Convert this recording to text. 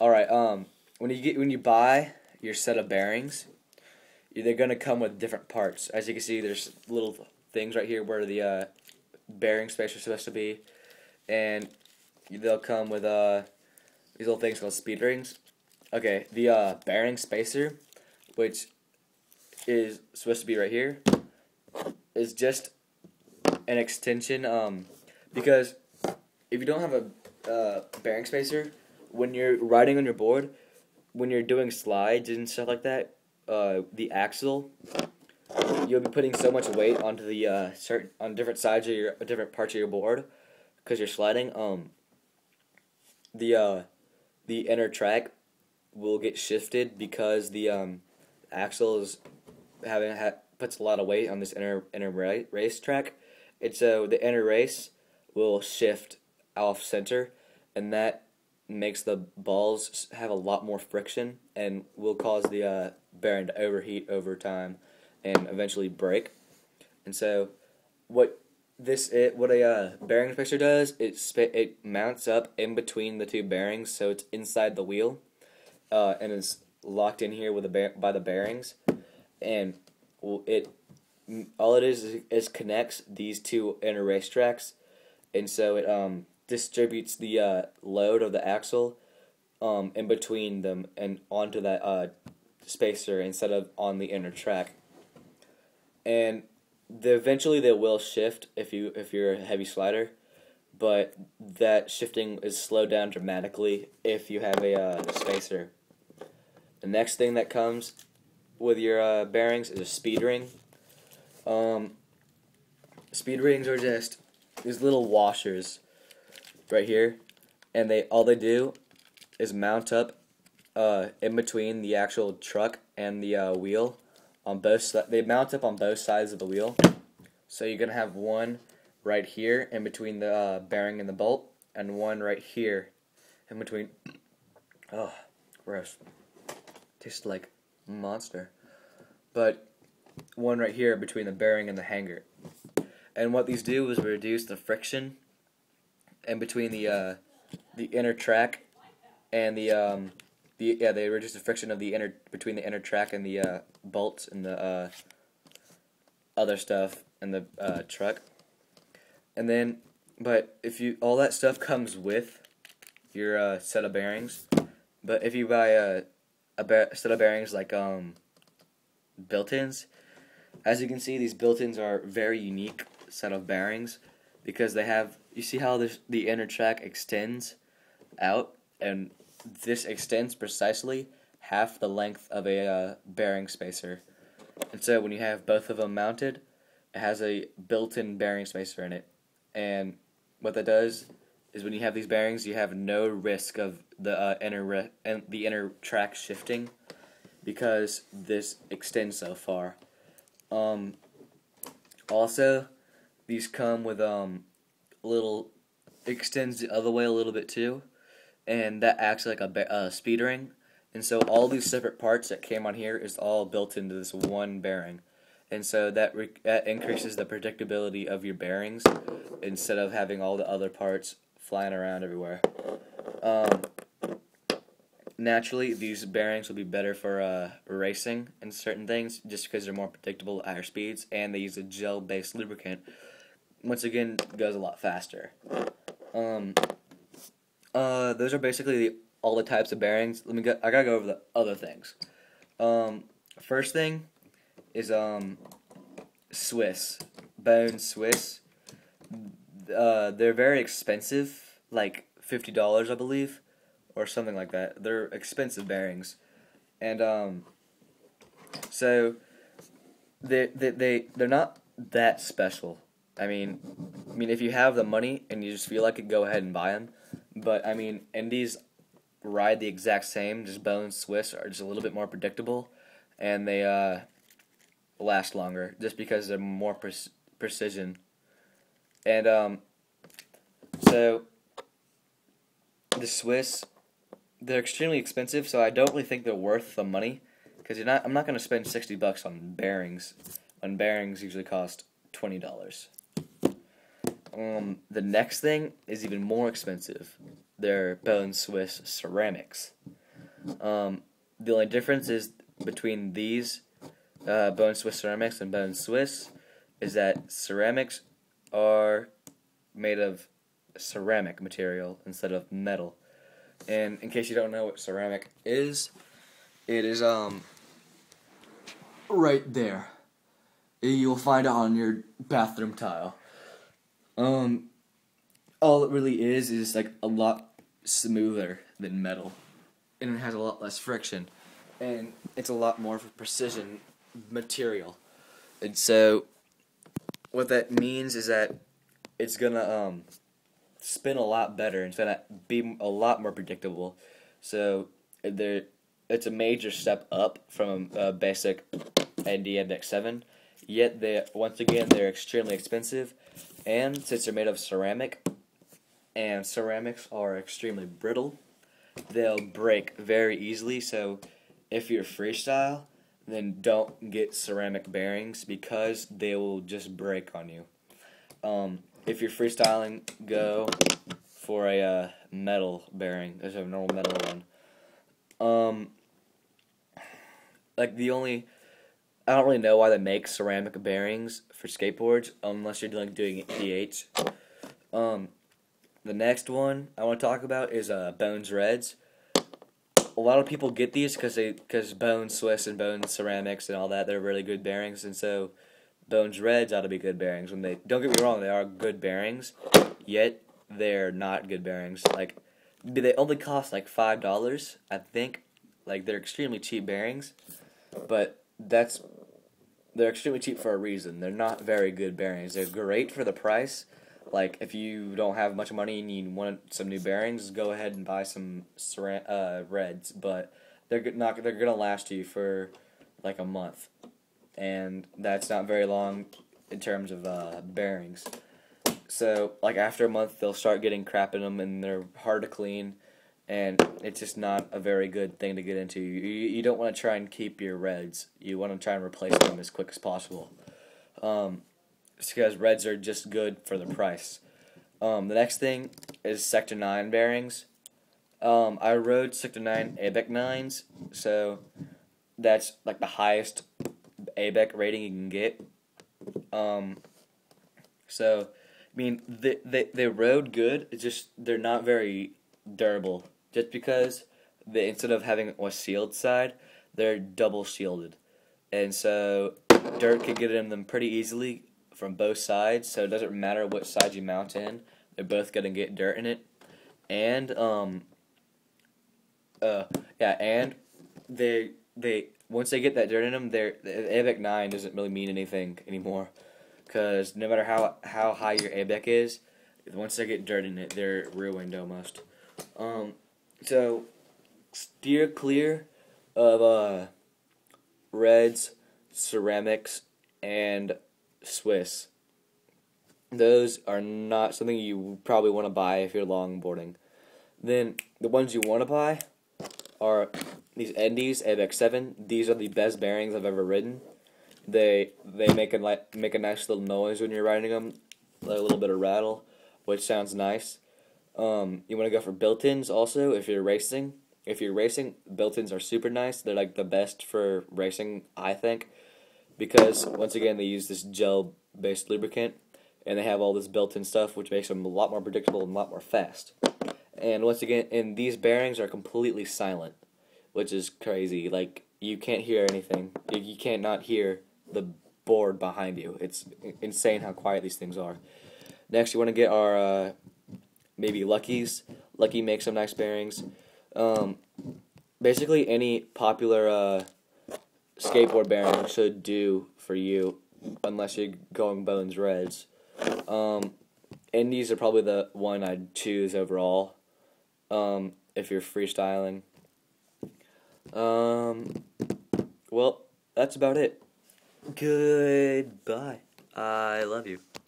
All right. When you buy your set of bearings, they're gonna come with different parts. As you can see, there's little things right here where the bearing spacer is supposed to be, and they'll come with these little things called speed rings. Okay, the bearing spacer, which is supposed to be right here, is just an extension. Because if you don't have a bearing spacer, when you're riding on your board, when you're doing slides and stuff like that, the axle, you'll be putting so much weight onto the on different sides of your different parts of your board because you're sliding. The inner track will get shifted because the axle is puts a lot of weight on this inner race track, and so the inner race will shift off center, and that makes the balls have a lot more friction and will cause the bearing to overheat over time and eventually break. And so what a bearing spacer does, it mounts up in between the two bearings, so it's inside the wheel, and it's locked in here with by the bearings, and all it is connects these two inner race tracks, and so it distributes the load of the axle in between them and onto that spacer instead of on the inner track. And eventually they will shift if you're a heavy slider, but that shifting is slowed down dramatically if you have a spacer. The next thing that comes with your bearings is a speed ring. Speed rings are just these little washers right here, and all they do is mount up in between the actual truck and the wheel on both. They mount up on both sides of the wheel, so you're gonna have one right here in between the bearing and the bolt, and one right here in between. Oh, gross! Tastes like a monster. But one right here between the bearing and the hanger. And what these do is reduce the friction in between the inner track and they reduce the friction of between the inner track and the bolts and the other stuff in the truck. And then, but all that stuff comes with your set of bearings. But if you buy a set of bearings like built-ins, as you can see, these built-ins are very unique set of bearings because they have, you see how the inner track extends out, and this extends precisely half the length of a bearing spacer. And so when you have both of them mounted, it has a built-in bearing spacer in it. And what that does is when you have these bearings, you have no risk of the inner track shifting because this extends so far. Also, these come with extends the other way a little bit too, and that acts like a speed ring. And so all these separate parts that came on here is all built into this one bearing, and so that increases the predictability of your bearings instead of having all the other parts flying around everywhere. Naturally, these bearings will be better for racing and certain things just because they're more predictable at higher speeds, and they use a gel-based lubricant. Once again, goes a lot faster. Those are basically all the types of bearings. I gotta go over the other things. First thing is Swiss, bone Swiss. They're very expensive, like $50, I believe, or something like that. They're expensive bearings, and so they're not that special. I mean, if you have the money and you just feel like it, go ahead and buy them. But I mean, Indies ride the exact same. Just bone Swiss are just a little bit more predictable, and they last longer just because they're more precision. And so the Swiss, they're extremely expensive, so I don't really think they're worth the money because I'm not going to spend $60 on bearings when bearings usually cost $20. The next thing is even more expensive. They're bone Swiss ceramics. The only difference is between these bone Swiss ceramics and bone Swiss is that ceramics are made of ceramic material instead of metal. And in case you don't know what ceramic is, it is right there. You'll find it on your bathroom tile. All it really is like a lot smoother than metal, and it has a lot less friction, and it's a lot more of a precision material. And so, what that means is that it's gonna spin a lot better, and it's gonna be a lot more predictable. So it's a major step up from basic ND Index 7. Yet they're extremely expensive, and since they're made of ceramic, and ceramics are extremely brittle, they'll break very easily. So if you're freestyle, then don't get ceramic bearings because they will just break on you. If you're freestyling, go for a metal bearing. There's a normal metal one. I don't really know why they make ceramic bearings for skateboards unless you're doing DH. The next one I want to talk about is Bones Reds. A lot of people get these because Bone Swiss and Bone Ceramics and all that, they're really good bearings, and so Bones Reds ought to be good bearings. Don't get me wrong, they are good bearings, yet they're not good bearings. Like, they only cost like $5, I think. Like, they're extremely cheap bearings, but they're extremely cheap for a reason. They're not very good bearings. They're great for the price. Like, if you don't have much money and you want some new bearings, go ahead and buy some Reds. But they're gonna last you for like a month, and that's not very long in terms of bearings. So, like, after a month, they'll start getting crap in them, and they're hard to clean, and it's just not a very good thing to get into. You don't want to try and keep your Reds. You want to try and replace them as quick as possible. It's because Reds are just good for the price. The next thing is Sector 9 bearings. I rode Sector 9 ABEC 9s, so that's like the highest ABEC rating you can get. So, I mean, they rode good, it's just they're not very durable. Just because instead of having a sealed side, they're double shielded. And so dirt can get in them pretty easily from both sides, so it doesn't matter what side you mount in, they're both gonna get dirt in it. And and they once they get that dirt in them, the ABEC 9 doesn't really mean anything anymore, because no matter how high your ABEC is, once they get dirt in it, they're ruined almost. So steer clear of Reds, ceramics, and Swiss. Those are not something you probably want to buy if you're longboarding. Then the ones you want to buy are these NDs, ABEC 7. These are the best bearings I've ever ridden. They make a nice little noise when you're riding them, like a little bit of rattle, which sounds nice. You want to go for built-ins also if you're racing. If you're racing, built-ins are super nice. They're like the best for racing, I think, because once again they use this gel-based lubricant, and they have all this built-in stuff which makes them a lot more predictable and a lot more fast. And once again, and these bearings are completely silent, which is crazy. Like, you can't hear anything. You can't not hear the board behind you. It's insane how quiet these things are. Next, you want to get our maybe Luckies. Lucky makes some nice bearings. Basically, any popular skateboard bearing should do for you, unless you're going Bones Reds. Indies are probably the one I'd choose overall, if you're freestyling. Well, that's about it. Goodbye. I love you.